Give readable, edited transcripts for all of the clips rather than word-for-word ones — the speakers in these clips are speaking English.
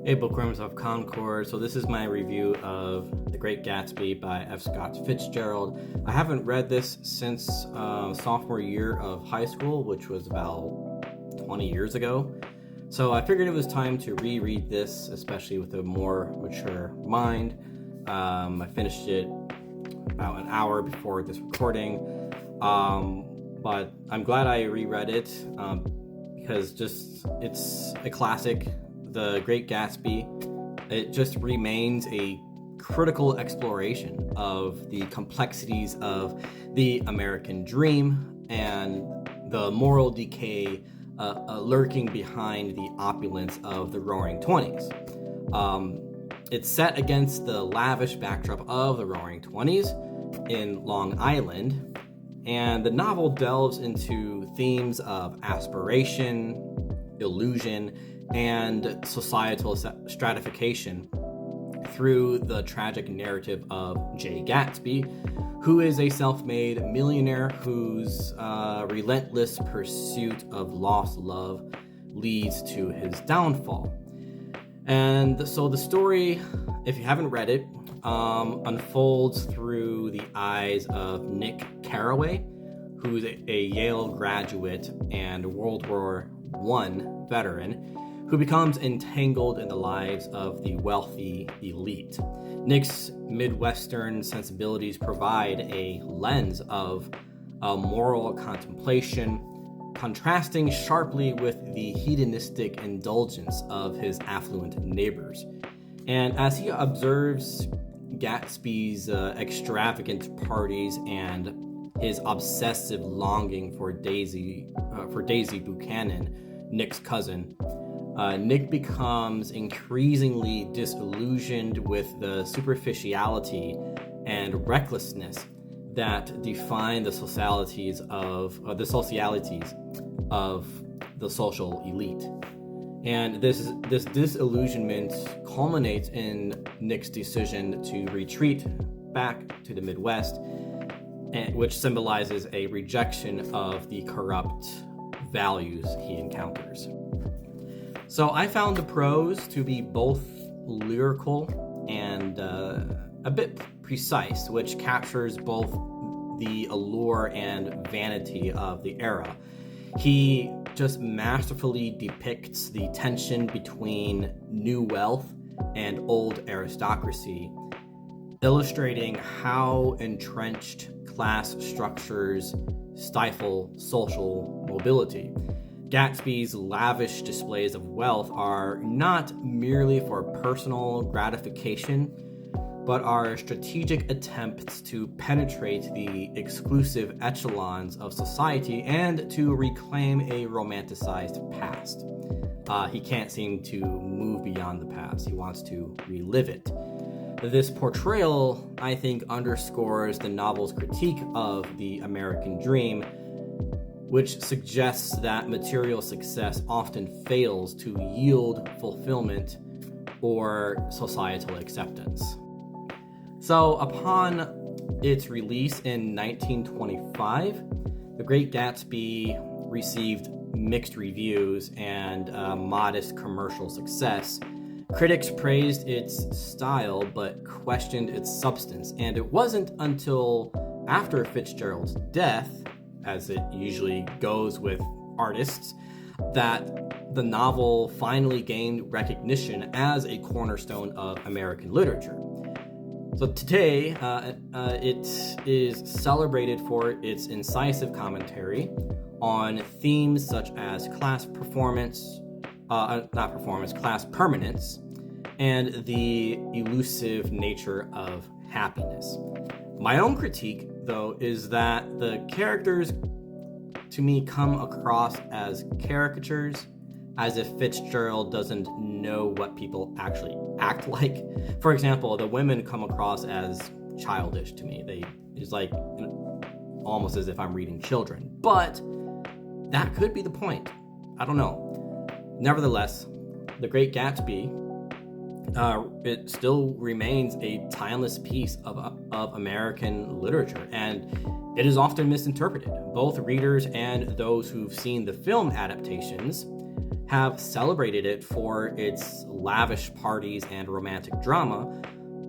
Hey, Bookworms of Concord. So this is my review of The Great Gatsby by F. Scott Fitzgerald. I haven't read this since sophomore year of high school, which was about 20 years ago. So I figured it was time to reread this, especially with a more mature mind. I finished it about an hour before this recording, but I'm glad I reread it because it's a classic. The Great Gatsby, it just remains a critical exploration of the complexities of the American dream and the moral decay lurking behind the opulence of the Roaring Twenties. It's set against the lavish backdrop of the Roaring Twenties in Long Island, and the novel delves into themes of aspiration, illusion, and societal stratification through the tragic narrative of J. Gatsby, who is a self-made millionaire whose relentless pursuit of lost love leads to his downfall. And so the story, if you haven't read it, unfolds through the eyes of Nick Carraway, who's a Yale graduate and World War I veteran, who becomes entangled in the lives of the wealthy elite. Nick's Midwestern sensibilities provide a lens of moral contemplation, contrasting sharply with the hedonistic indulgence of his affluent neighbors. And as he observes Gatsby's extravagant parties and his obsessive longing for Daisy Buchanan, Nick's cousin, Nick becomes increasingly disillusioned with the superficiality and recklessness that define the socialities of the social elite. And this disillusionment culminates in Nick's decision to retreat back to the Midwest, which symbolizes a rejection of the corrupt values he encounters. So I found the prose to be both lyrical and a bit precise, which captures both the allure and vanity of the era. He just masterfully depicts the tension between new wealth and old aristocracy, illustrating how entrenched class structures stifle social mobility. Gatsby's lavish displays of wealth are not merely for personal gratification, but are strategic attempts to penetrate the exclusive echelons of society and to reclaim a romanticized past. He can't seem to move beyond the past. He wants to relive it. This portrayal, I think, underscores the novel's critique of the American dream, which suggests that material success often fails to yield fulfillment or societal acceptance. So, upon its release in 1925, The Great Gatsby received mixed reviews and modest commercial success. Critics praised its style but questioned its substance, and it wasn't until after Fitzgerald's death, as it usually goes with artists, that the novel finally gained recognition as a cornerstone of American literature. So today, it is celebrated for its incisive commentary on themes such as class permanence, and the elusive nature of happiness. My own critique, though, is that the characters to me come across as caricatures, as if Fitzgerald doesn't know what people actually act like. For example, the women come across as childish to me. It's like almost as if I'm reading children. But that could be the point. I don't know. Nevertheless, The Great Gatsby, it still remains a timeless piece of American literature, and it is often misinterpreted. Both readers and those who've seen the film adaptations have celebrated it for its lavish parties and romantic drama,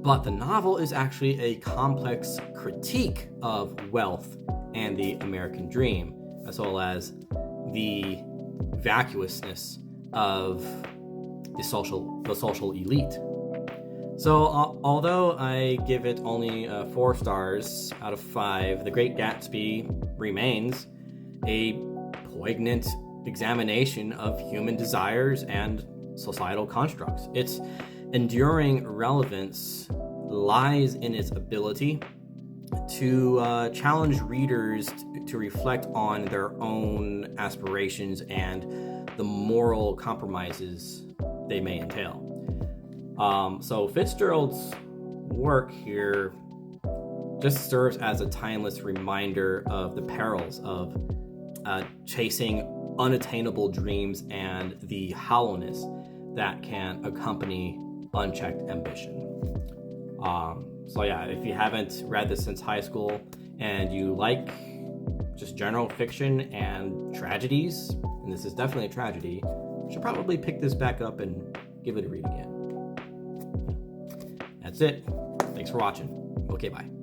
but the novel is actually a complex critique of wealth and the American dream, as well as the vacuousness of the social elite. So, although I give it only 4 stars out of 5, The Great Gatsby remains a poignant examination of human desires and societal constructs. Its enduring relevance lies in its ability to challenge readers to reflect on their own aspirations and the moral compromises they may entail. So Fitzgerald's work here just serves as a timeless reminder of the perils of chasing unattainable dreams and the hollowness that can accompany unchecked ambition. So yeah, if you haven't read this since high school and you like just general fiction and tragedies, and this is definitely a tragedy, you should probably pick this back up and give it a read again. That's it. Thanks for watching. Okay, bye.